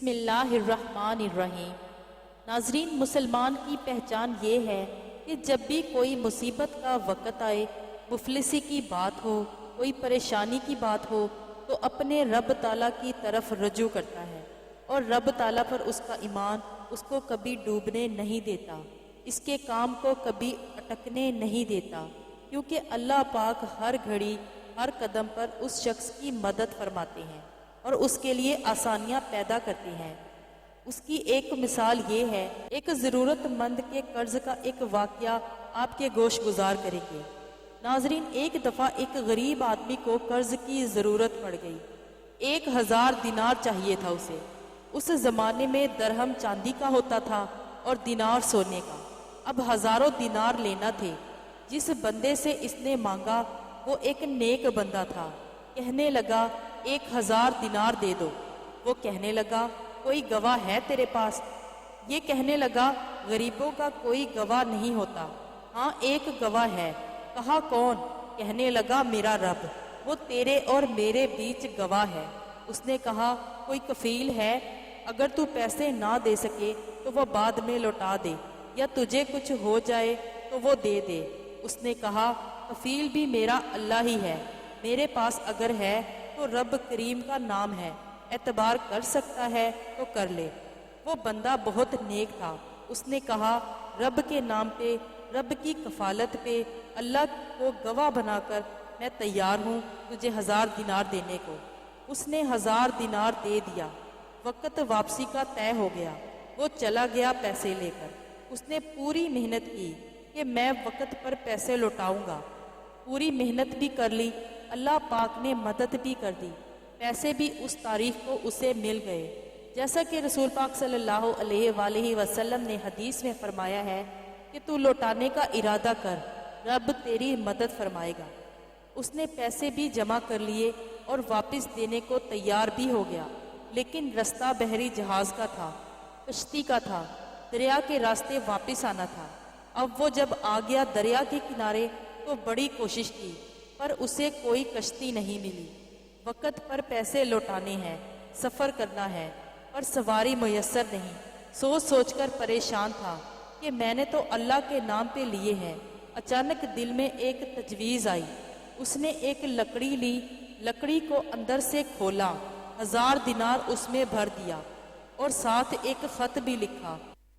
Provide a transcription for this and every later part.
بسم اللہ الرحمن الرحیم۔ ناظرین، مسلمان کی پہچان یہ ہے کہ جب بھی کوئی مصیبت کا وقت آئے، مفلسی کی بات ہو، کوئی پریشانی کی بات ہو، تو اپنے رب تعالیٰ کی طرف رجوع کرتا ہے، اور رب تعالیٰ پر اس کا ایمان اس کو کبھی ڈوبنے نہیں دیتا، اس کے کام کو کبھی اٹکنے نہیں دیتا، کیونکہ اللہ پاک ہر گھڑی ہر قدم پر اس شخص کی مدد فرماتے ہیں اور اس کے لیے آسانیاں پیدا کرتے ہیں۔ اس کی ایک مثال یہ ہے، ایک ضرورت مند کے قرض کا ایک واقعہ آپ کے گوش گزار کریں گے۔ ناظرین، ایک دفعہ ایک غریب آدمی کو قرض کی ضرورت پڑ گئی۔ 1000 دینار چاہیے تھا اسے۔ اس زمانے میں درہم چاندی کا ہوتا تھا اور دینار سونے کا۔ اب ہزاروں دینار لینا تھے۔ جس بندے سے اس نے مانگا وہ ایک نیک بندہ تھا۔ کہنے لگا 1000 دینار دے دو۔ وہ کہنے لگا کوئی گواہ ہے تیرے پاس؟ یہ کہنے لگا غریبوں کا کوئی گواہ نہیں ہوتا۔ ہاں، ایک گواہ ہے۔ کہا کون؟ کہنے لگا میرا رب، وہ تیرے اور میرے بیچ گواہ ہے۔ اس نے کہا کوئی کفیل ہے؟ اگر تو پیسے نہ دے سکے تو وہ بعد میں لوٹا دے، یا تجھے کچھ ہو جائے تو وہ دے دے۔ اس نے کہا کفیل بھی میرا اللہ ہی ہے، میرے پاس اگر ہے تو رب کریم کا نام ہے، اعتبار کر سکتا ہے تو کر لے۔ وہ بندہ بہت نیک تھا۔ اس نے کہا رب کے نام پہ، رب کی کفالت پہ، اللہ کو گواہ بنا کر میں تیار ہوں تجھے 1000 دینار دینے کو۔ اس نے 1000 دینار دے دیا۔ وقت واپسی کا طے ہو گیا۔ وہ چلا گیا پیسے لے کر۔ اس نے پوری محنت کی کہ میں وقت پر پیسے لوٹاؤں گا، پوری محنت بھی کر لی، اللہ پاک نے مدد بھی کر دی، پیسے بھی اس تاریخ کو اسے مل گئے۔ جیسا کہ رسول پاک صلی اللہ علیہ وآلہ وسلم نے حدیث میں فرمایا ہے کہ تو لوٹانے کا ارادہ کر، رب تیری مدد فرمائے گا۔ اس نے پیسے بھی جمع کر لیے اور واپس دینے کو تیار بھی ہو گیا، لیکن رستہ بحری جہاز کا تھا، کشتی کا تھا، دریا کے راستے واپس آنا تھا۔ اب وہ جب آ گیا دریا کے کنارے تو بڑی کوشش کی، پر اسے کوئی کشتی نہیں ملی۔ وقت پر پیسے لوٹانے ہیں، سفر کرنا ہے، پر سواری میسر نہیں۔ سوچ سوچ کر پریشان تھا کہ میں نے تو اللہ کے نام پہ لیے ہیں۔ اچانک دل میں ایک تجویز آئی۔ اس نے ایک لکڑی لی، لکڑی کو اندر سے کھولا، 1000 دینار اس میں بھر دیا اور ساتھ ایک خط بھی لکھا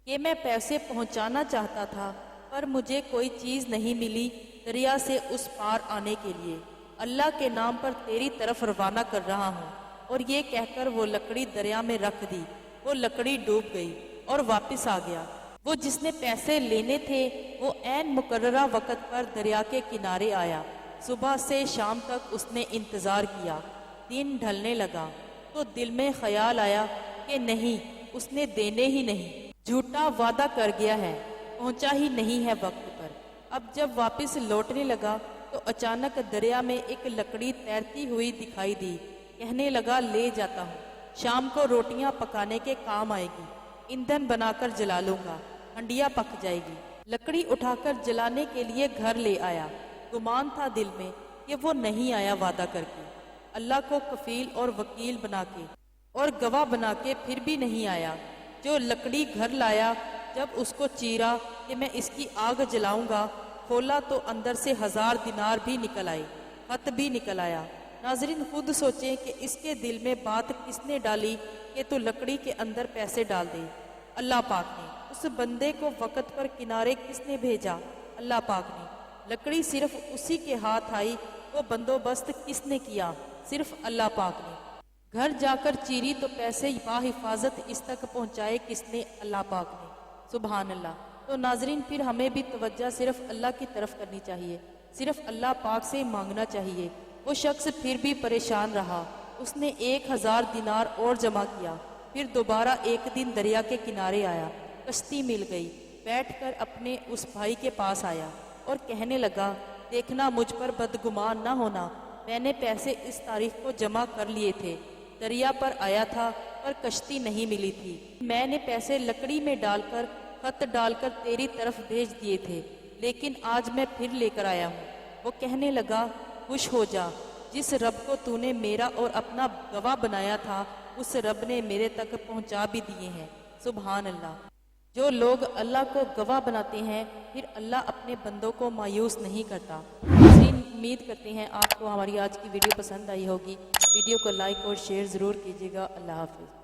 کہ میں پیسے پہنچانا چاہتا تھا پر مجھے کوئی چیز نہیں ملی دریا سے اس پار آنے کے لیے، اللہ کے نام پر تیری طرف روانہ کر رہا ہوں۔ اور یہ کہہ کر وہ لکڑی دریا میں رکھ دی۔ وہ لکڑی ڈوب گئی اور واپس آ گیا۔ وہ جس نے پیسے لینے تھے وہ عین مقررہ وقت پر دریا کے کنارے آیا۔ صبح سے شام تک اس نے انتظار کیا۔ دن ڈھلنے لگا تو دل میں خیال آیا کہ نہیں، اس نے دینے ہی نہیں، جھوٹا وعدہ کر گیا ہے، پہنچا ہی نہیں ہے وقت پر۔ اب جب واپس لوٹنے لگا تو اچانک دریا میں ایک لکڑی تیرتی ہوئی دکھائی دی۔ کہنے لگا لے جاتا ہوں، شام کو روٹیاں پکانے کے کام آئے گی، ایندھن بنا کر جلا لوں گا، ہنڈیا پک جائے گی۔ لکڑی اٹھا کر جلانے کے لیے گھر لے آیا۔ گمان تھا دل میں کہ وہ نہیں آیا وعدہ کر کے، اللہ کو کفیل اور وکیل بنا کے اور گواہ بنا کے پھر بھی نہیں آیا۔ جو لکڑی گھر لایا، جب اس کو چیرا کہ میں اس کی آگ جلاؤں گا، کھولا تو اندر سے 1000 دینار بھی نکل آئے، خط بھی نکل آیا۔ ناظرین، خود سوچیں کہ اس کے دل میں بات کس نے ڈالی کہ تو لکڑی کے اندر پیسے ڈال دے؟ اللہ پاک نے۔ اس بندے کو وقت پر کنارے کس نے بھیجا؟ اللہ پاک نے۔ لکڑی صرف اسی کے ہاتھ آئی، وہ بندوبست کس نے کیا؟ صرف اللہ پاک نے۔ گھر جا کر چیری تو پیسے باحفاظت اس تک پہنچائے کس نے؟ اللہ پاک نے۔ سبحان اللہ۔ تو ناظرین، پھر ہمیں بھی توجہ صرف اللہ کی طرف کرنی چاہیے، صرف اللہ پاک سے مانگنا چاہیے۔ وہ شخص پھر بھی پریشان رہا۔ اس نے 1000 دینار اور جمع کیا، پھر دوبارہ ایک دن دریا کے کنارے آیا، کشتی مل گئی، بیٹھ کر اپنے اس بھائی کے پاس آیا اور کہنے لگا دیکھنا، مجھ پر بدگمان نہ ہونا، میں نے پیسے اس تاریخ کو جمع کر لیے تھے، دریا پر آیا تھا پر کشتی نہیں ملی تھی، میں نے پیسے لکڑی میں ڈال کر خط ڈال کر تیری طرف بھیج دیے تھے، لیکن آج میں پھر لے کر آیا ہوں۔ وہ کہنے لگا خوش ہو جا، جس رب کو تو نے میرا اور اپنا گواہ بنایا تھا اس رب نے میرے تک پہنچا بھی دیے ہیں۔ سبحان اللہ۔ جو لوگ اللہ کو گواہ بناتے ہیں پھر اللہ اپنے بندوں کو مایوس نہیں کرتا۔ ناظرین، امید کرتے ہیں آپ کو ہماری آج کی ویڈیو پسند آئی ہوگی۔ ویڈیو کو لائک اور شیئر ضرور کیجیے گا۔ اللہ حافظ۔